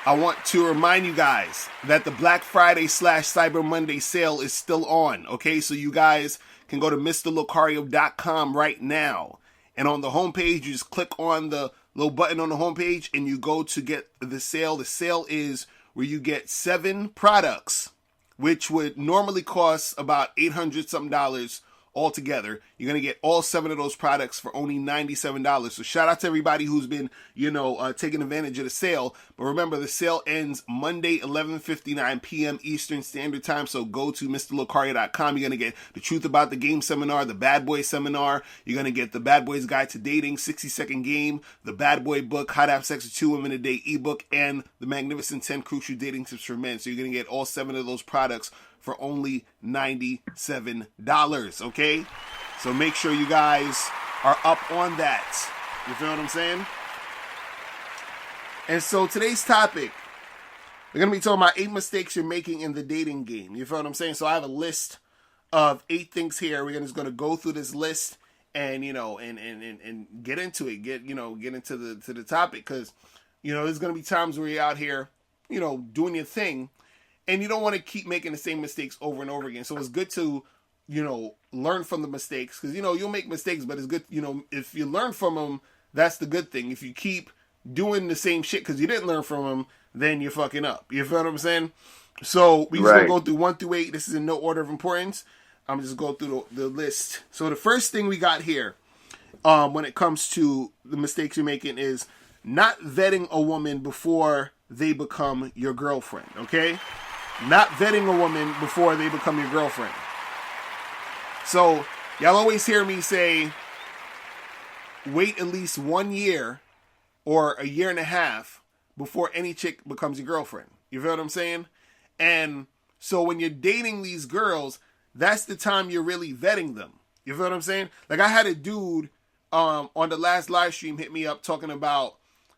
I want to remind you guys that the Black Friday / Cyber Monday sale is still on. Okay, so you guys can go to MrLocario.com right now. And on the homepage, you just click on the little button on the homepage and you go to get the sale. The sale is where you get 7 products, which would normally cost about $800 something altogether. You're going to get all 7 of those products for only $97. So shout out to everybody who's been, taking advantage of the sale. But remember, the sale ends Monday, 11:59 p.m. Eastern Standard Time. So go to MrLocario.com. You're going to get the Truth About the Game seminar, the Bad Boy seminar. You're going to get the Bad Boy's Guide to Dating, 60-second game, the Bad Boy book, How to Have Sex with 2 Women a Day ebook, and the Magnificent 10 Crucial Dating Tips for Men. So you're going to get all 7 of those products for only $97, okay? So make sure you guys are up on that. You feel what I'm saying? And so today's topic, we're going to be talking about 8 mistakes you're making in the dating game. You feel what I'm saying? So I have a list of 8 things here. We're just going to go through this list and, and get into it. Get into the topic, because, there's going to be times where you're out here, doing your thing, and you don't want to keep making the same mistakes over and over again. So it's good to, learn from the mistakes, because, you'll make mistakes, but it's good, if you learn from them, that's the good thing. If you keep doing the same shit because you didn't learn from them, then you're fucking up. You feel what I'm saying? So we just going to go through 1 through 8. This is in no order of importance. I'm just going through the list. So the first thing we got here, when it comes to the mistakes you're making, is not vetting a woman before they become your girlfriend, okay? Not vetting a woman before they become your girlfriend. So, y'all always hear me say, wait at least 1 year or a year and a half before any chick becomes your girlfriend. You feel what I'm saying? And so when you're dating these girls, that's the time you're really vetting them. You feel what I'm saying? Like, I had a dude on the last live stream hit me up talking about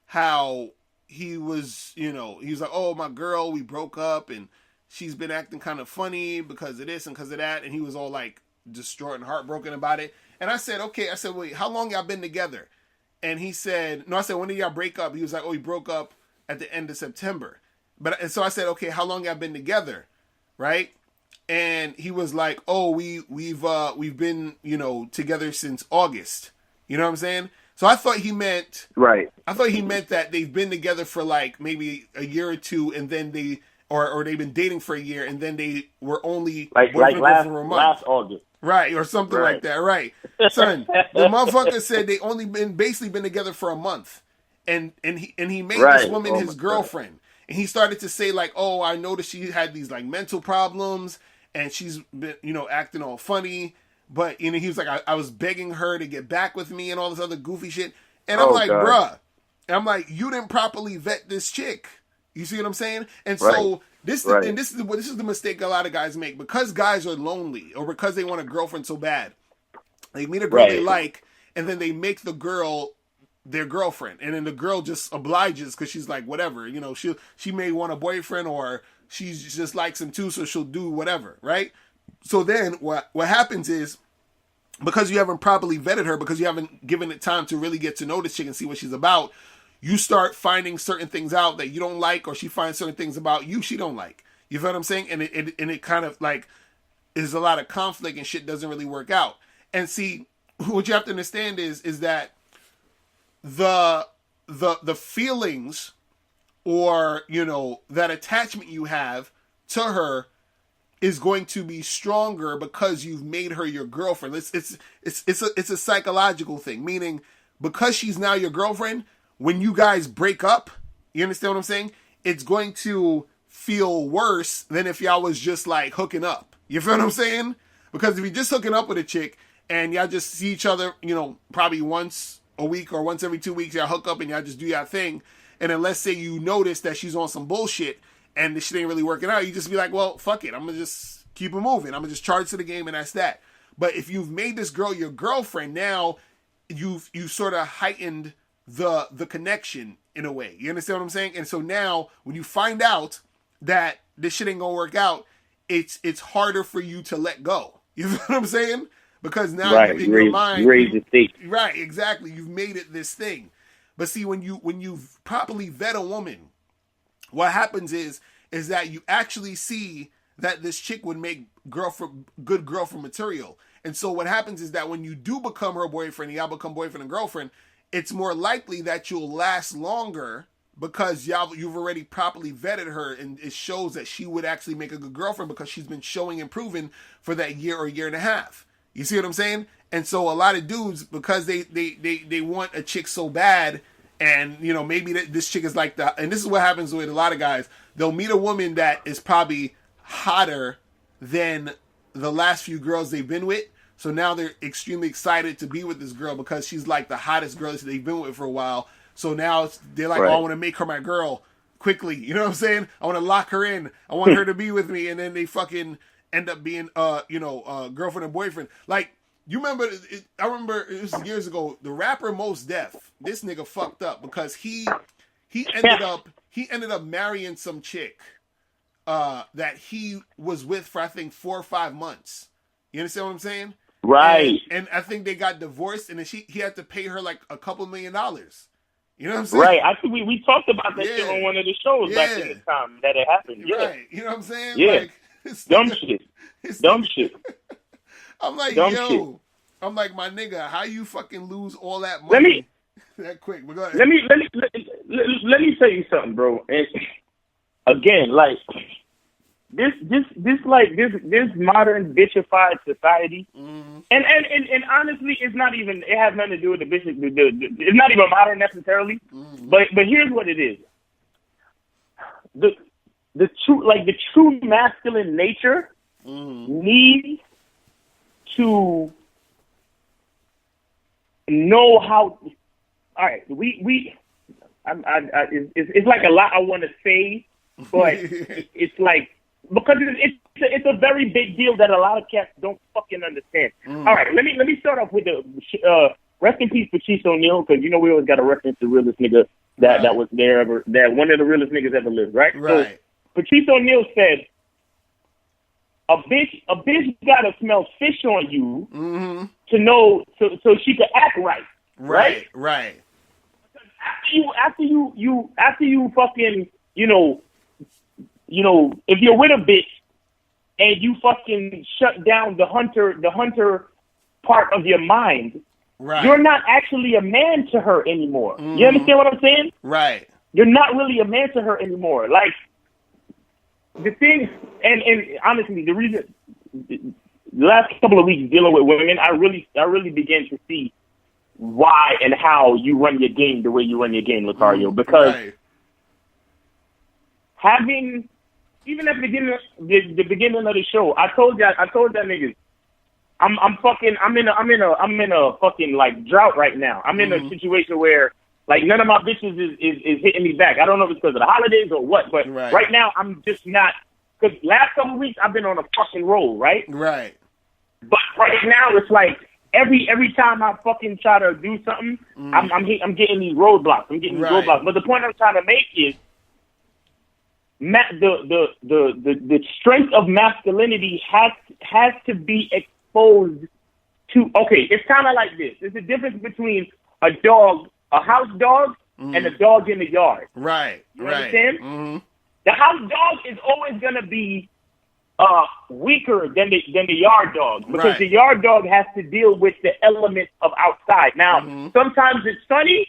how he was, he was like, oh, my girl, we broke up and she's been acting kind of funny because of this and because of that. And he was all like distraught and heartbroken about it. And I said, okay. I said, wait, how long y'all been together? And he said, no, I said, when did y'all break up? He was like, oh, we broke up at the end of September. And so I said, okay, how long y'all been together? Right? And he was like, oh, we've been, together since August. You know what I'm saying? So I thought he meant, right. I thought he meant that they've been together for like maybe a year or two, and then they, or they've been dating for a year, and then they were only like last August. Right, or something like that, right. Son, the motherfucker said they only basically been together for a month. And he made this woman his girlfriend. God. And he started to say like, oh, I noticed she had these like mental problems and she's been, acting all funny. But, he was like, I was begging her to get back with me and all this other goofy shit. And I'm like, God. Bruh, I'm like, you didn't properly vet this chick. You see what I'm saying? And so this is the mistake a lot of guys make, because guys are lonely or because they want a girlfriend so bad. They meet a girl they like, and then they make the girl their girlfriend, and then the girl just obliges because she's like, whatever, she may want a boyfriend, or she just likes him too, so she'll do whatever, right? So then what happens is, because you haven't properly vetted her, because you haven't given it time to really get to know this chick and see what she's about, you start finding certain things out that you don't like, or she finds certain things about you she don't like. You feel what I'm saying? And it kind of like is a lot of conflict and shit doesn't really work out. And see, what you have to understand is that the feelings, or that attachment you have to her is going to be stronger because you've made her your girlfriend. It's a psychological thing, meaning because she's now your girlfriend, when you guys break up, you understand what I'm saying? It's going to feel worse than if y'all was just like hooking up. You feel what I'm saying? Because if you're just hooking up with a chick and y'all just see each other, probably once a week or once every 2 weeks, y'all hook up and y'all just do your thing. And then let's say you notice that she's on some bullshit and the shit ain't really working out, you just be like, well, fuck it. I'm going to just keep it moving. I'm going to just charge to the game, and that's that. But if you've made this girl your girlfriend, now you've sort of heightened the connection in a way. You understand what I'm saying? And so now when you find out that this shit ain't going to work out, it's harder for you to let go. You know what I'm saying? Because now in your mind, you raise the stakes. Right, exactly. You've made it this thing. But see, when you properly vet a woman, what happens is that you actually see that this chick would make good girlfriend material. And so what happens is that when you do become her boyfriend, y'all become boyfriend and girlfriend, it's more likely that you'll last longer because you've already properly vetted her, and it shows that she would actually make a good girlfriend because she's been showing and proving for that year or year and a half. You see what I'm saying? And so a lot of dudes, because they want a chick so bad, and you know, maybe this chick is like and this is what happens with a lot of guys. They'll meet a woman that is probably hotter than the last few girls they've been with. So now they're extremely excited to be with this girl because she's like the hottest girl that they've been with for a while. So now they're like, right. Oh, I want to make her my girl quickly. You know what I'm saying? I want to lock her in. I want her to be with me. And then they fucking end up being, girlfriend and boyfriend. Like, you remember, I remember it was years ago, the rapper Mos Def, this nigga fucked up because he ended up marrying some chick that he was with for, I think, 4 or 5 months. You understand what I'm saying? Right. And I think they got divorced, and then he had to pay her like a couple $1 million. You know what I'm saying? Right. I think we talked about that shit on one of the shows back in the time that it happened. Yeah. Right. You know what I'm saying? Yeah. Like, dumb shit. Dumb shit. I'm like, dumb yo. Shit. I'm like, my nigga, how you fucking lose all that money that quick? But go ahead. Let me tell you something, bro. And again, like this modern bitchified society, and honestly, it's not even. It has nothing to do with the bitch. It's not even modern necessarily. But here's what it is. The true masculine nature needs to know how. All right, it's like a lot I want to say, but it's like because it's a very big deal that a lot of cats don't fucking understand. All right, let me start off with the rest in peace Patrice O'Neal, because you know we always got to reference the realest nigga that was there ever, that one of the realest niggas ever lived, right? Right. So Patrice O'Neal said, a bitch gotta smell fish on you to know so she could act right. Right. After you fucking, you know, if you're with a bitch and you fucking shut down the hunter part of your mind, right, you're not actually a man to her anymore. You understand what I'm saying? Right. You're not really a man to her anymore. Like, the thing, and honestly, the reason, the last couple of weeks dealing with women, I really began to see why and how you run your game the way you run your game, Lothario. Because having, even at the beginning of the show, I told that niggas, I'm in a fucking like drought right now. I'm in a situation where like none of my bitches is hitting me back. I don't know if it's because of the holidays or what, but right now I'm just not. Because last couple of weeks I've been on a fucking roll, right? Right. But right now it's like every time I fucking try to do something, I'm getting these roadblocks. But the point I'm trying to make is the strength of masculinity has to be exposed to. Okay, it's kind of like this. There's a difference between a dog, a house dog, and a dog in the yard. Right. You understand? The house dog is always gonna be weaker than the yard dog, because the yard dog has to deal with the elements of outside. Now, sometimes it's sunny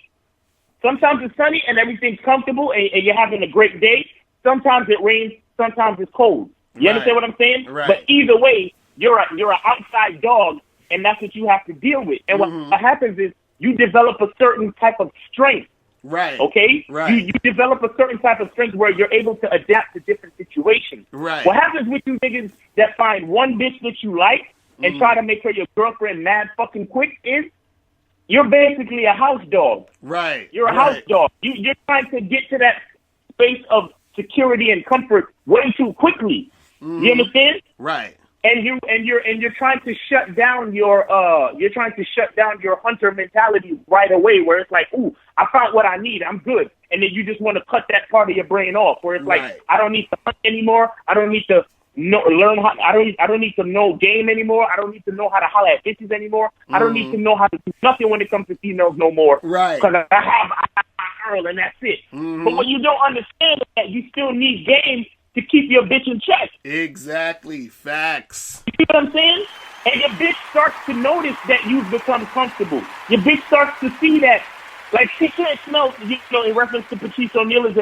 and everything's comfortable and you're having a great day. Sometimes it rains, sometimes it's cold. You understand what I'm saying? Right. But either way, you're an outside dog, and that's what you have to deal with. And what happens is you develop a certain type of strength. Right. Okay? Right. You develop a certain type of strength where you're able to adapt to different situations. Right. What happens with you niggas that find one bitch that you like and try to make her your girlfriend mad fucking quick is you're basically a house dog. Right. You're a house dog. You're trying to get to that space of security and comfort way too quickly. You understand? Right. And you're trying to shut down your hunter mentality right away, where it's like, ooh, I found what I need, I'm good, and then you just want to cut that part of your brain off, where it's like, I don't need to hunt anymore, I don't need to I don't need to know game anymore, I don't need to know how to holler at bitches anymore, I don't need to know how to do nothing when it comes to females no more, right? Because I girl and that's it. But what you don't understand is that you still need game to keep your bitch in check. Exactly. Facts. You see what I'm saying? And your bitch starts to notice that you've become comfortable. Your bitch starts to see that, like, she can't smell, you know, in reference to Patrice O'Neal's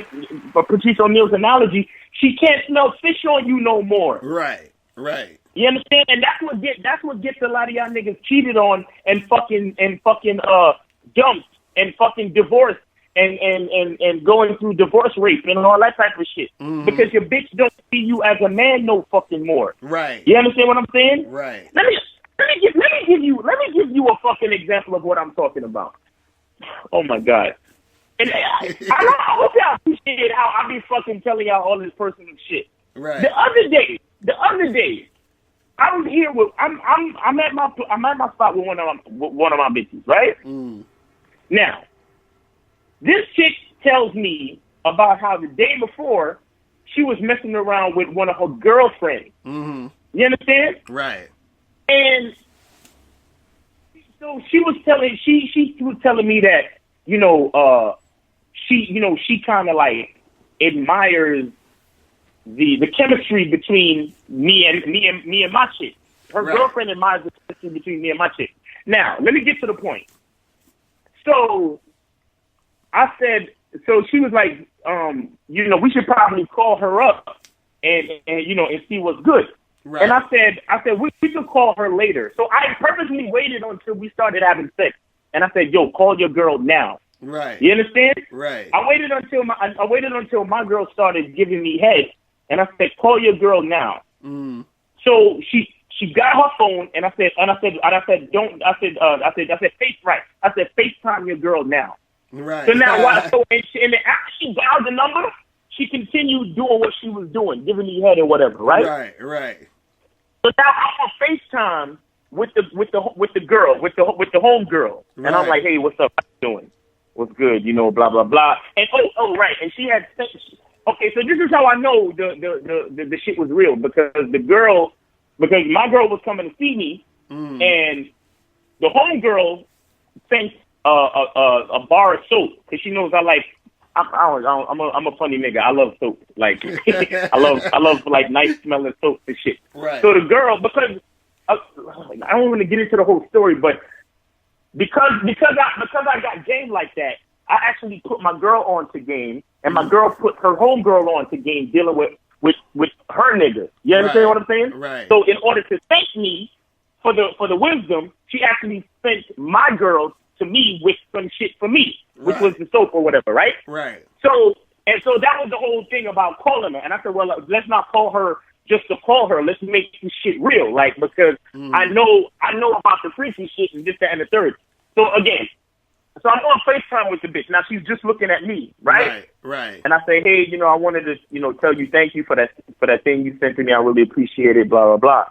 analogy, she can't smell fish on you no more. Right. Right. You understand? And that's what gets a lot of y'all niggas cheated on and fucking dumped and fucking divorced and going through divorce rape and all that type of shit. Because your bitch don't see you as a man no fucking more. Right. You understand what I'm saying? Right. Let me give you a fucking example of what I'm talking about. Oh my God. And I hope y'all appreciate how I be fucking telling y'all all this personal shit. Right. The other day, I was here with I'm at my spot with one of my bitches, right? Now, this chick tells me about how the day before she was messing around with one of her girlfriends. You understand? Right. And so she was telling me that, she kind of like admires the chemistry between me and my chick. Her girlfriend admires the chemistry between me and my chick. Now, let me get to the point. So I said, so she was like, we should probably call her up and see what's good. Right. And I said we could call her later. So I purposely waited until we started having sex. And I said, yo, call your girl now. Right. You understand? Right. I waited until my girl started giving me head, and I said, call your girl now. So she got her phone, and I said FaceTime your girl now. Right. So now, after she dialed the number, she continued doing what she was doing, giving me head and whatever, right? Right. Right. So now I'm on FaceTime with the girl, with the home girl, and I'm like, hey, what's up? How you doing? What's good? Blah blah blah. And right, and she had. Okay, so this is how I know the shit was real because my girl was coming to see me, and the home girl sent a bar of soap because she knows I like. I'm a funny nigga. I love soap. Like I love like nice smelling soap and shit. Right. So the girl, because I don't want to get into the whole story, but because I got game like that, I actually put my girl on to game, and my girl put her homegirl on to game dealing with her nigga. You understand what I'm saying? Right. So in order to thank me for the wisdom, she actually sent my girl to me with some shit for me, which was the soap or whatever, right? Right. So that was the whole thing about calling her. And I said, well, let's not call her just to call her. Let's make this shit real, like, because I know about the freaky shit and this, that, and the third. So again, so I'm on FaceTime with the bitch. Now she's just looking at me, right? Right. And I say, hey, I wanted to, tell you thank you for that thing you sent to me. I really appreciate it, blah, blah, blah.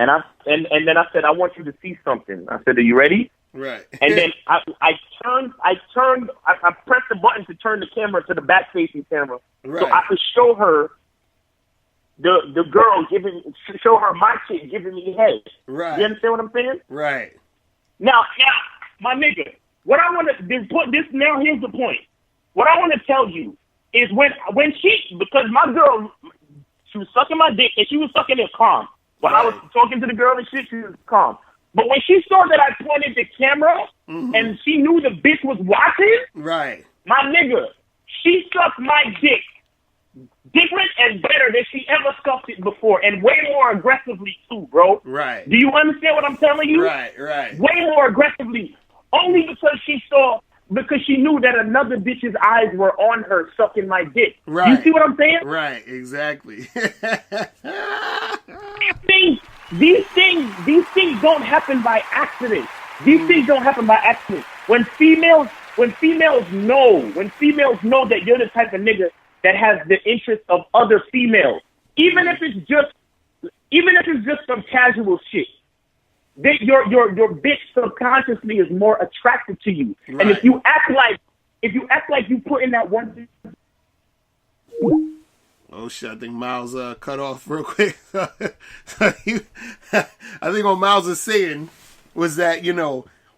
And then I said, I want you to see something. I said, are you ready? Right. And then I pressed the button to turn the camera to the back facing camera. Right. So I could show her the girl show her my chick giving me head. Right. You understand what I'm saying? Right. Now, my nigga, what I want to put this now. Here's the point. What I want to tell you is because my girl, she was sucking my dick and she was sucking it calm. When I was talking to the girl and shit, she was calm. But when she saw that I pointed the camera and she knew the bitch was watching, right, my nigga, she sucked my dick different and better than she ever sucked it before, and way more aggressively too, bro. Right. Do you understand what I'm telling you? Right. Way more aggressively. Only because she knew that another bitch's eyes were on her sucking my dick. Right. You see what I'm saying? Right, exactly. These things don't happen by accident. These things don't happen by accident. When females know that you're the type of nigga that has the interest of other females, even if it's just some casual shit, your bitch subconsciously is more attracted to you. Right. And if you act like you put in that one. Oh shit! I think Miles cut off real quick. I think what Miles is saying was that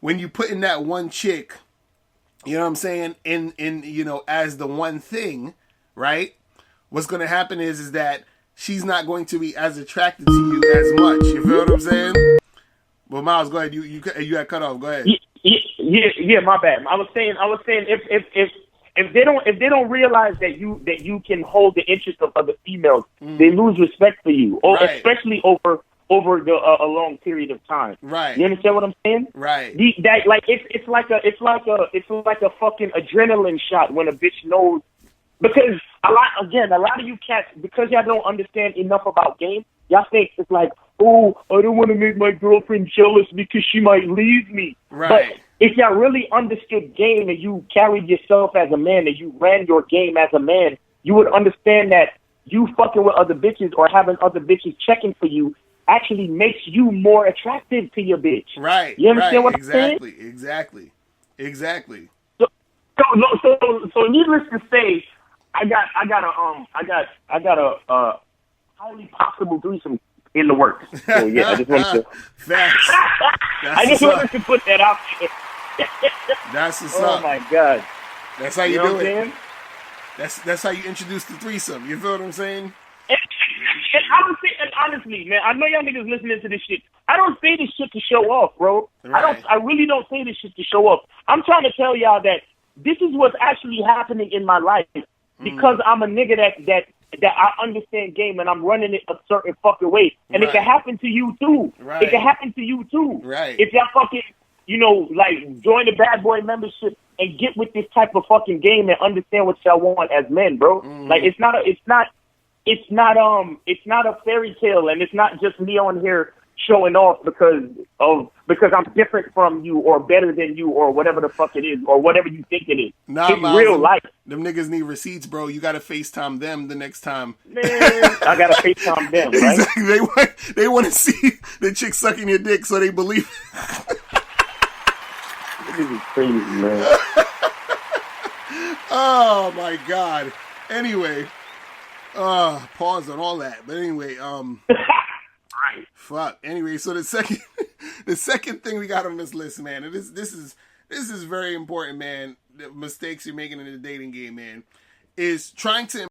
when you put in that one chick, You know what I'm saying? As the one thing, right? What's going to happen is that she's not going to be as attracted to you as much. You feel what I'm saying? Well, Miles, go ahead. You got cut off. Go ahead. Yeah. My bad. I was saying if they don't realize that you can hold the interest of other females, they lose respect for you, or especially over a long period of time. Right. You understand what I'm saying? Right. It's like a fucking adrenaline shot when a bitch knows. Because a lot of you cats, because y'all don't understand enough about game, y'all think it's like, oh, I don't want to make my girlfriend jealous because she might leave me. Right. But if y'all really understood game and you carried yourself as a man and you ran your game as a man, you would understand that you fucking with other bitches or having other bitches checking for you actually makes you more attractive to your bitch. Right. You understand what I'm saying? Exactly. So needless to say, I got a highly possible threesome in the works. So yeah, I just wanted to. Facts. I just wanted to put that out there. That's what's up. Oh my god. That's how you do it. That's how you introduce the threesome. You feel what I'm saying? And I don't say, and honestly, man, I know y'all niggas listening to this shit. I don't say this shit to show off, bro. Right. I really don't say this shit to show off. I'm trying to tell y'all that this is what's actually happening in my life because I'm a nigga that I understand game and I'm running it a certain fucking way. And it can happen to you too. Right. It can happen to you too. Right. If y'all fucking, join the Bad Boy membership and get with this type of fucking game and understand what y'all want as men, bro. Like it's not a fairy tale, and it's not just me on here showing off because I'm different from you or better than you or whatever the fuck it is or whatever you think it is. Nah, it's real life. Them niggas need receipts, bro. You gotta FaceTime them the next time. Man, I gotta FaceTime them, right? Exactly. They want to see the chick sucking your dick so they believe. This is crazy, man. Oh my god. Anyway. Pause on all that. But anyway, Right. Fuck. Anyway, so the second thing we got on this list, man, and this is very important, man. The mistakes you're making in the dating game, man, is trying to